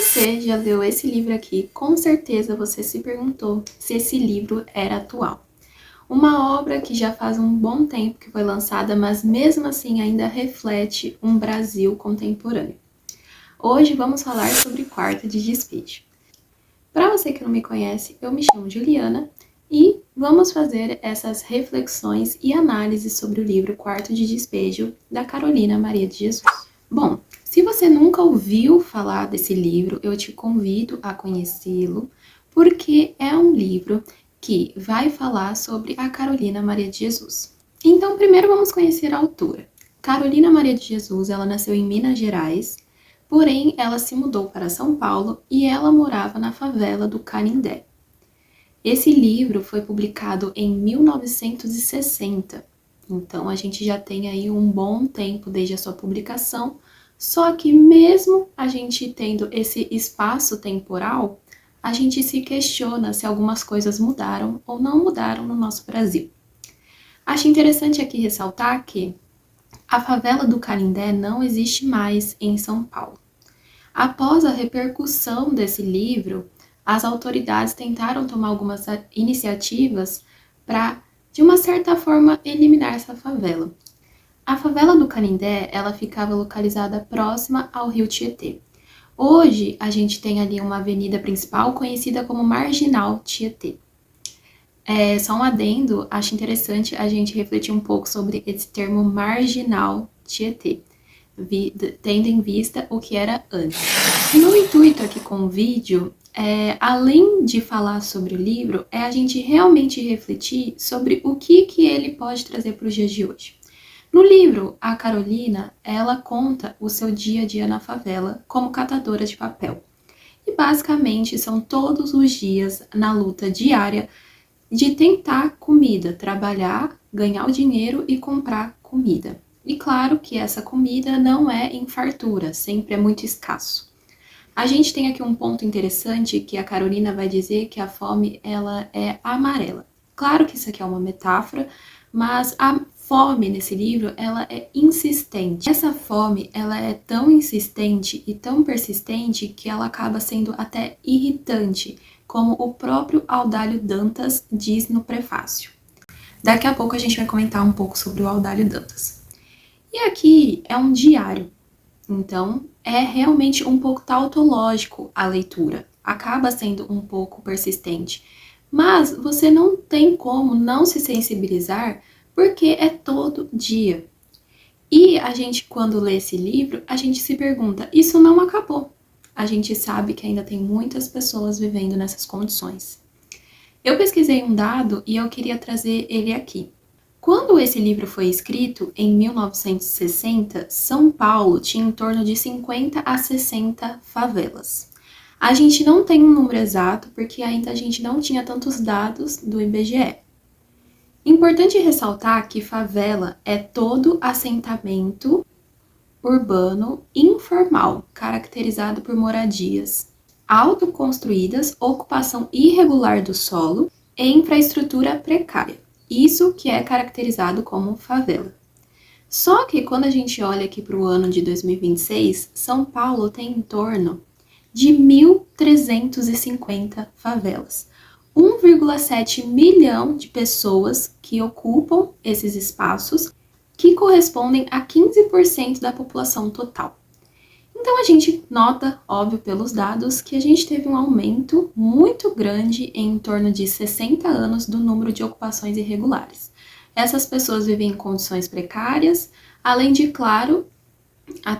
você já leu esse livro aqui, com certeza você se perguntou se esse livro era atual. Uma obra que já faz um bom tempo que foi lançada, mas mesmo assim ainda reflete um Brasil contemporâneo. Hoje vamos falar sobre Quarto de Despejo. Para você que não me conhece, eu me chamo Juliana e vamos fazer essas reflexões e análises sobre o livro Quarto de Despejo, da Carolina Maria de Jesus. Bom, se você nunca ouviu falar desse livro, eu te convido a conhecê-lo, porque é um livro que vai falar sobre a Carolina Maria de Jesus. Então, primeiro vamos conhecer a autora. Carolina Maria de Jesus, ela nasceu em Minas Gerais, porém ela se mudou para São Paulo e ela morava na favela do Canindé. Esse livro foi publicado em 1960, então a gente já tem aí um bom tempo desde a sua publicação, só que mesmo a gente tendo esse espaço temporal, a gente se questiona se algumas coisas mudaram ou não mudaram no nosso Brasil. Acho interessante aqui ressaltar que a favela do Canindé não existe mais em São Paulo. Após a repercussão desse livro, as autoridades tentaram tomar algumas iniciativas para, de uma certa forma, eliminar essa favela. A favela do Canindé, ela ficava localizada próxima ao rio Tietê. Hoje, a gente tem ali uma avenida principal conhecida como Marginal Tietê. Só um adendo, acho interessante a gente refletir um pouco sobre esse termo Marginal Tietê, tendo em vista o que era antes. No intuito aqui com o vídeo, além de falar sobre o livro, é a gente realmente refletir sobre o que ele pode trazer para os dias de hoje. No livro, a Carolina, ela conta o seu dia a dia na favela como catadora de papel. E basicamente são todos os dias na luta diária de tentar comida, trabalhar, ganhar o dinheiro e comprar comida. E claro que essa comida não é em fartura, sempre é muito escasso. A gente tem aqui um ponto interessante que a Carolina vai dizer que a fome ela é amarela. Claro que isso aqui é uma metáfora, mas a fome nesse livro ela é insistente. Essa fome ela é tão insistente e tão persistente que ela acaba sendo até irritante, como o próprio Audálio Dantas diz no prefácio. Daqui a pouco a gente vai comentar um pouco sobre o Audálio Dantas. E aqui é um diário, então é realmente um pouco tautológico a leitura, acaba sendo um pouco persistente, mas você não tem como não se sensibilizar porque é todo dia. E a gente, quando lê esse livro, a gente se pergunta, isso não acabou. A gente sabe que ainda tem muitas pessoas vivendo nessas condições. Eu pesquisei um dado e eu queria trazer ele aqui. Quando esse livro foi escrito, em 1960, São Paulo tinha em torno de 50 a 60 favelas. A gente não tem um número exato porque ainda a gente não tinha tantos dados do IBGE. Importante ressaltar que favela é todo assentamento urbano informal, caracterizado por moradias autoconstruídas, ocupação irregular do solo e infraestrutura precária. Isso que é caracterizado como favela. Só que quando a gente olha aqui para o ano de 2026, São Paulo tem em torno de 1.350 favelas. 1,7 milhão de pessoas que ocupam esses espaços, que correspondem a 15% da população total. Então a gente nota, óbvio pelos dados, que a gente teve um aumento muito grande em torno de 60 anos do número de ocupações irregulares. Essas pessoas vivem em condições precárias, além de, claro,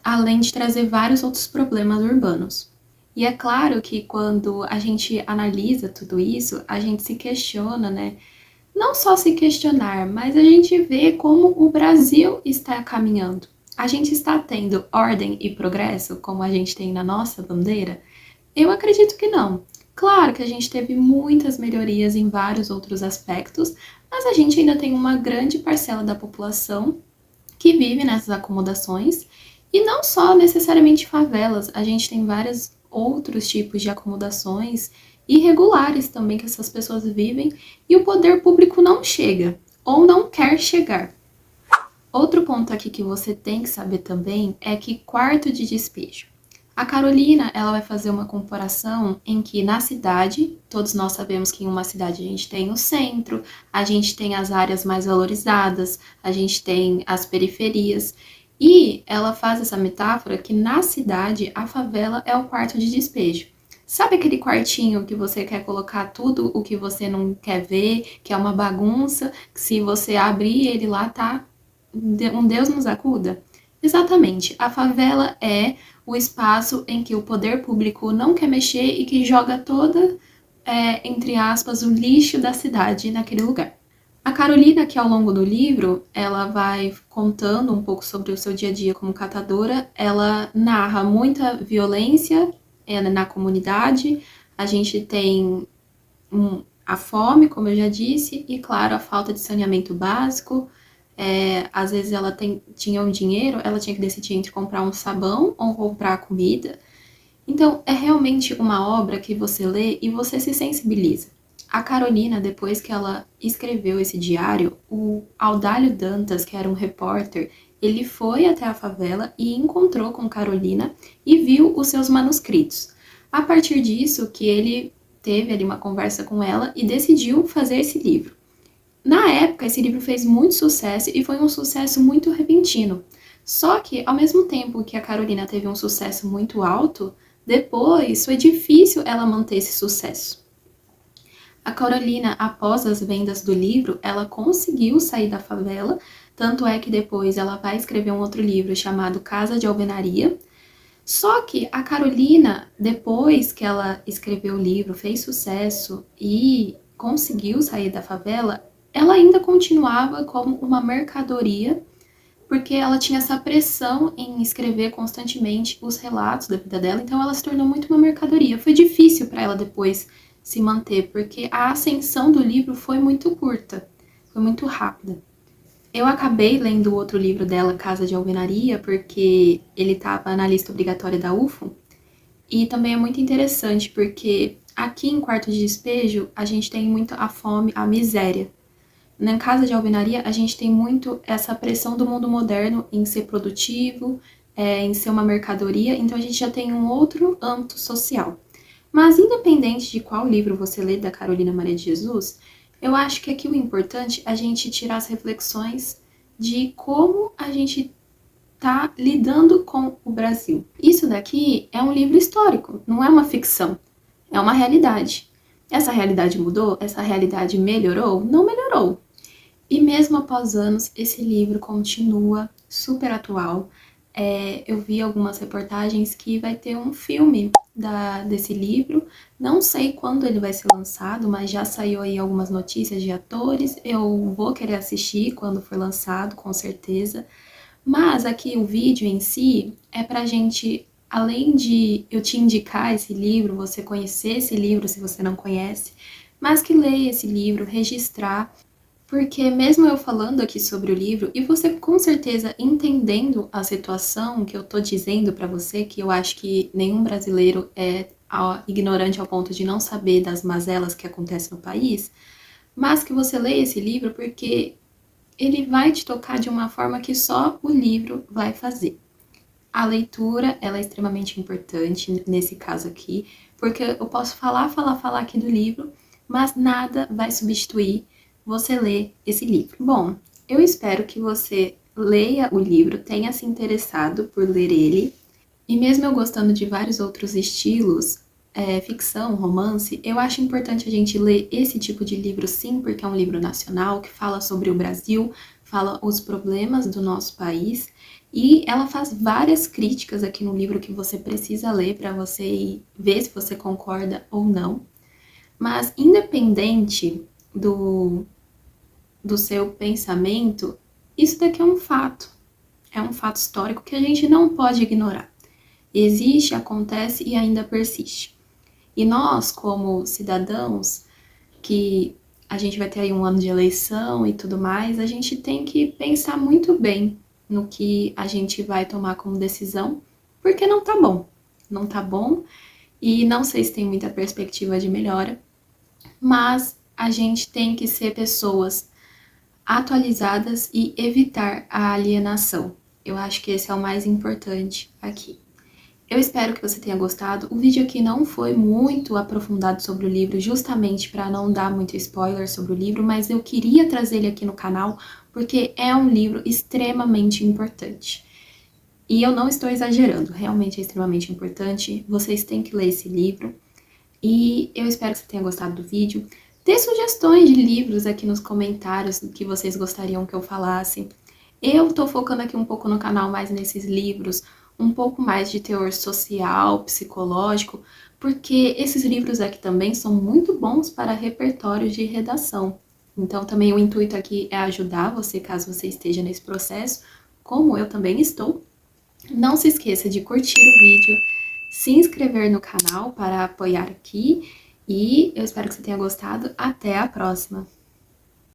além de trazer vários outros problemas urbanos. E é claro que quando a gente analisa tudo isso, a gente se questiona, né? Não só se questionar, mas a gente vê como o Brasil está caminhando. A gente está tendo ordem e progresso, como a gente tem na nossa bandeira? Eu acredito que não. Claro que a gente teve muitas melhorias em vários outros aspectos, mas a gente ainda tem uma grande parcela da população que vive nessas acomodações, e não só necessariamente favelas, a gente tem vários outros tipos de acomodações irregulares também que essas pessoas vivem e o poder público não chega ou não quer chegar. Outro ponto aqui que você tem que saber também é que quarto de despejo. A Carolina, ela vai fazer uma comparação em que na cidade, todos nós sabemos que em uma cidade a gente tem o centro, a gente tem as áreas mais valorizadas, a gente tem as periferias, e ela faz essa metáfora que na cidade a favela é o quarto de despejo. Sabe aquele quartinho que você quer colocar tudo o que você não quer ver, que é uma bagunça, que se você abrir ele lá tá um Deus nos acuda? Exatamente, a favela é o espaço em que o poder público não quer mexer e que joga toda, entre aspas, o lixo da cidade naquele lugar. A Carolina, que ao longo do livro, ela vai contando um pouco sobre o seu dia a dia como catadora, ela narra muita violência na comunidade, a gente tem a fome, como eu já disse, e claro, a falta de saneamento básico. Às vezes ela tinha um dinheiro, ela tinha que decidir entre comprar um sabão ou comprar comida. Então, é realmente uma obra que você lê e você se sensibiliza. A Carolina, depois que ela escreveu esse diário, o Audálio Dantas, que era um repórter, ele foi até a favela e encontrou com Carolina e viu os seus manuscritos. A partir disso, que ele teve ali uma conversa com ela e decidiu fazer esse livro. Na época, esse livro fez muito sucesso e foi um sucesso muito repentino. Só que, ao mesmo tempo que a Carolina teve um sucesso muito alto, depois foi difícil ela manter esse sucesso. A Carolina, após as vendas do livro, ela conseguiu sair da favela, tanto é que depois ela vai escrever um outro livro chamado Casa de Alvenaria. Só que a Carolina, depois que ela escreveu o livro, fez sucesso e conseguiu sair da favela, ela ainda continuava como uma mercadoria, porque ela tinha essa pressão em escrever constantemente os relatos da vida dela, então ela se tornou muito uma mercadoria. Foi difícil para ela depois se manter, porque a ascensão do livro foi muito curta, foi muito rápida. Eu acabei lendo o outro livro dela, Casa de Alvenaria, porque ele estava na lista obrigatória da UFO. E também é muito interessante, porque aqui em Quarto de Despejo, a gente tem muito a fome, a miséria. Na Casa de Alvenaria, a gente tem muito essa pressão do mundo moderno em ser produtivo, em ser uma mercadoria, então a gente já tem um outro âmbito social. Mas independente de qual livro você lê da Carolina Maria de Jesus, eu acho que aqui o importante é a gente tirar as reflexões de como a gente está lidando com o Brasil. Isso daqui é um livro histórico, não é uma ficção, é uma realidade. Essa realidade mudou? Essa realidade melhorou? Não melhorou. E mesmo após anos, esse livro continua super atual. Eu vi algumas reportagens que vai ter um filme desse livro. Não sei quando ele vai ser lançado, mas já saiu aí algumas notícias de atores. Eu vou querer assistir quando for lançado, com certeza. Mas aqui o vídeo em si é pra gente, além de eu te indicar esse livro, você conhecer esse livro se você não conhece, mas que leia esse livro, registrar, porque mesmo eu falando aqui sobre o livro, e você com certeza entendendo a situação que eu tô dizendo pra você, que eu acho que nenhum brasileiro é ignorante ao ponto de não saber das mazelas que acontecem no país, mas que você leia esse livro porque ele vai te tocar de uma forma que só o livro vai fazer. A leitura, ela é extremamente importante nesse caso aqui, porque eu posso falar aqui do livro, mas nada vai substituir você ler esse livro. Bom, eu espero que você leia o livro, tenha se interessado por ler ele, e mesmo eu gostando de vários outros estilos, ficção, romance, eu acho importante a gente ler esse tipo de livro sim, porque é um livro nacional que fala sobre o Brasil, fala os problemas do nosso país, e ela faz várias críticas aqui no livro que você precisa ler para você ver se você concorda ou não. Mas independente do seu pensamento, isso daqui é um fato histórico que a gente não pode ignorar. Existe, acontece e ainda persiste. E nós, como cidadãos, que a gente vai ter aí um ano de eleição e tudo mais, a gente tem que pensar muito bem no que a gente vai tomar como decisão, porque não tá bom. Não tá bom e não sei se tem muita perspectiva de melhora, mas a gente tem que ser pessoas atualizadas e evitar a alienação. Eu acho que esse é o mais importante aqui. Eu espero que você tenha gostado. O vídeo aqui não foi muito aprofundado sobre o livro, justamente para não dar muito spoiler sobre o livro, mas eu queria trazer ele aqui no canal porque é um livro extremamente importante. E eu não estou exagerando, realmente é extremamente importante. Vocês têm que ler esse livro. E eu espero que você tenha gostado do vídeo. Dê sugestões de livros aqui nos comentários do que vocês gostariam que eu falasse. Eu tô focando aqui um pouco no canal mais nesses livros, um pouco mais de teor social, psicológico, porque esses livros aqui também são muito bons para repertórios de redação. Então também o intuito aqui é ajudar você, caso você esteja nesse processo, como eu também estou. Não se esqueça de curtir o vídeo, se inscrever no canal para apoiar aqui e eu espero que você tenha gostado. Até a próxima!